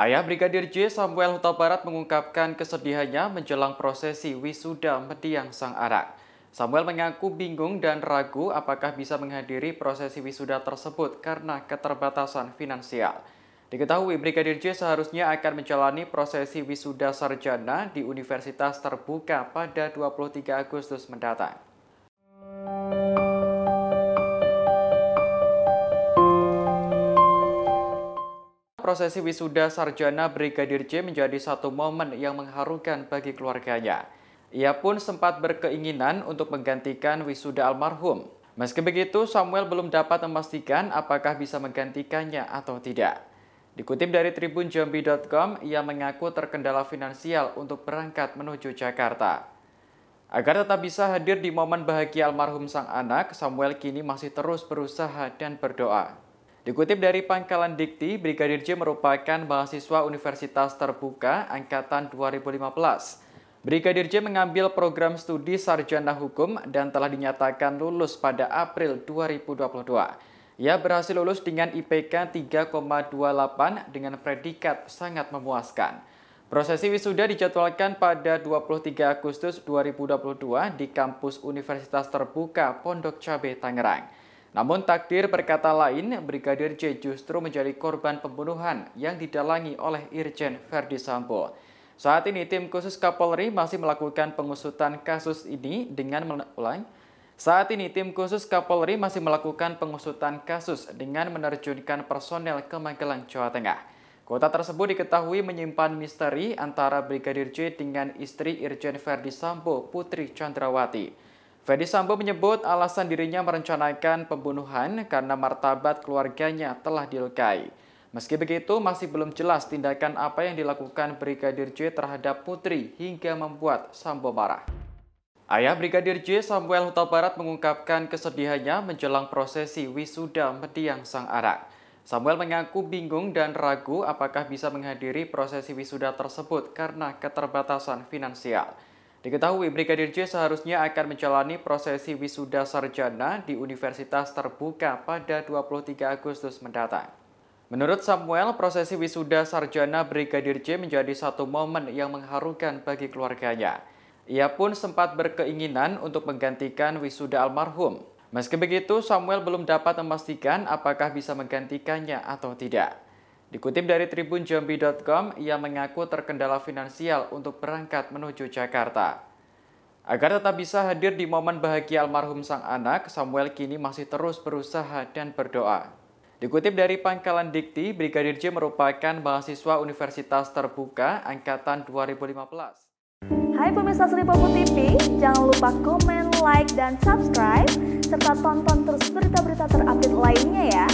Ayah Brigadir J. Samuel Huta Barat mengungkapkan kesedihannya menjelang prosesi wisuda mendiang sang anak. Samuel mengaku bingung dan ragu apakah bisa menghadiri prosesi wisuda tersebut karena keterbatasan finansial. Diketahui Brigadir J seharusnya akan menjalani prosesi wisuda sarjana di Universitas Terbuka pada 23 Agustus mendatang. Prosesi wisuda sarjana Brigadir J menjadi satu momen yang mengharukan bagi keluarganya. Ia pun sempat berkeinginan untuk menggantikan wisuda almarhum. Meski begitu, Samuel belum dapat memastikan apakah bisa menggantikannya atau tidak. Dikutip dari tribunjambi.com, ia mengaku terkendala finansial untuk berangkat menuju Jakarta. Agar tetap bisa hadir di momen bahagia almarhum sang anak, Samuel kini masih terus berusaha dan berdoa. Dikutip dari Pangkalan Dikti, Brigadir J merupakan mahasiswa Universitas Terbuka Angkatan 2015. Brigadir J mengambil program studi sarjana hukum dan telah dinyatakan lulus pada April 2022. Ia berhasil lulus dengan IPK 3,28 dengan predikat sangat memuaskan. Prosesi wisuda dijadwalkan pada 23 Agustus 2022 di kampus Universitas Terbuka Pondok Cabe, Tangerang. Namun takdir berkata lain, Brigadir J justru menjadi korban pembunuhan yang didalangi oleh Irjen Verdi Sambo. Saat ini tim khusus Kapolri masih melakukan pengusutan kasus ini dengan menerjunkan personel ke Magelang, Jawa Tengah. Kota tersebut diketahui menyimpan misteri antara Brigadir J dengan istri Irjen Verdi Sambo, Putri Chandrawati. Verdi Sambo menyebut alasan dirinya merencanakan pembunuhan karena martabat keluarganya telah dilukai. Meski begitu, masih belum jelas tindakan apa yang dilakukan Brigadir J terhadap Putri hingga membuat Sambo marah. Ayah Brigadir J. Samuel Huta Barat mengungkapkan kesedihannya menjelang prosesi wisuda mendiang sang anak. Samuel mengaku bingung dan ragu apakah bisa menghadiri prosesi wisuda tersebut karena keterbatasan finansial. Diketahui Brigadir J seharusnya akan menjalani prosesi wisuda sarjana di Universitas Terbuka pada 23 Agustus mendatang. Menurut Samuel, prosesi wisuda sarjana Brigadir J menjadi satu momen yang mengharukan bagi keluarganya. Ia pun sempat berkeinginan untuk menggantikan wisuda almarhum. Meski begitu, Samuel belum dapat memastikan apakah bisa menggantikannya atau tidak. Dikutip dari tribunjambi.com, ia mengaku terkendala finansial untuk berangkat menuju Jakarta. Agar tetap bisa hadir di momen bahagia almarhum sang anak, Samuel kini masih terus berusaha dan berdoa. Dikutip dari Pangkalan Dikti, Brigadir J merupakan mahasiswa Universitas Terbuka Angkatan 2015. Hai pemirsa Sripopo TV, jangan lupa komen, like, dan subscribe, serta tonton terus berita-berita terupdate lainnya ya.